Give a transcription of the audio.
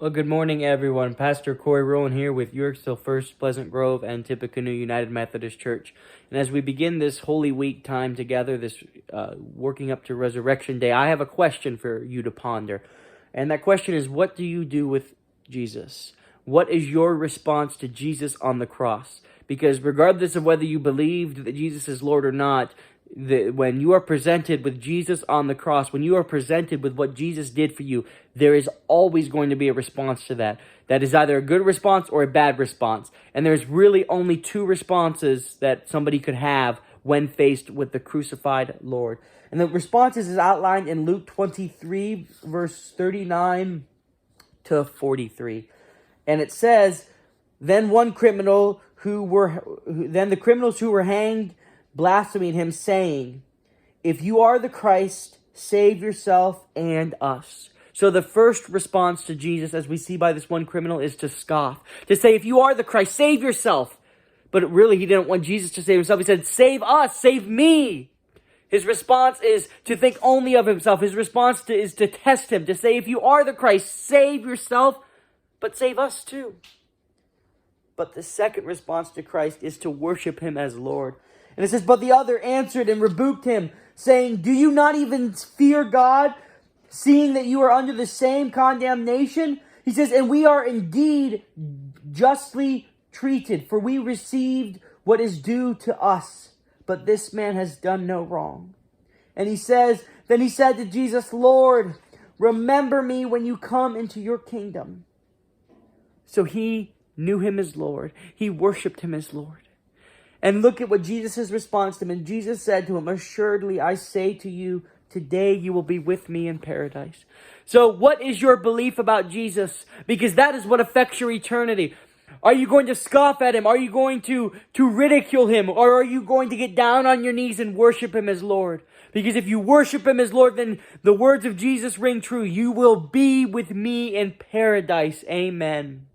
Well, good morning, everyone. Pastor Corey Rowan here with Yorksville First, Pleasant Grove, and Tippecanoe United Methodist Church. And as we begin this Holy Week time together, this working up to Resurrection Day, I have a question for you to ponder. And that question is, what do you do with Jesus? What is your response to Jesus on the cross? Because regardless of whether you believed that Jesus is Lord or not, when you are presented with Jesus on the cross, when you are presented with what Jesus did for you, there is always going to be a response to that. That is either a good response or a bad response. And there's really only two responses that somebody could have when faced with the crucified Lord. And the responses is outlined in Luke 23, verse 39 to 43. And it says, then the criminals who were hanged blasphemed him, saying, if you are the Christ, save yourself and us. So the first response to Jesus, as we see by this one criminal, is to scoff. To say, if you are the Christ, save yourself. But really, he didn't want Jesus to save himself. He said, save us, save me. His response is to think only of himself. His response is to test him, to say, if you are the Christ, save yourself, but save us too. But the second response to Christ is to worship him as Lord. And it says, but the other answered and rebuked him, saying, do you not even fear God, seeing that you are under the same condemnation? He says, and we are indeed justly treated, for we received what is due to us. But this man has done no wrong. And then he said to Jesus, Lord, remember me when you come into your kingdom. So he knew him as Lord. He worshiped him as Lord. And look at what Jesus' response to him. And Jesus said to him, assuredly, I say to you, today you will be with me in paradise. So what is your belief about Jesus? Because that is what affects your eternity. Are you going to scoff at him? Are you going to ridicule him? Or are you going to get down on your knees and worship him as Lord? Because if you worship him as Lord, then the words of Jesus ring true. You will be with me in paradise. Amen.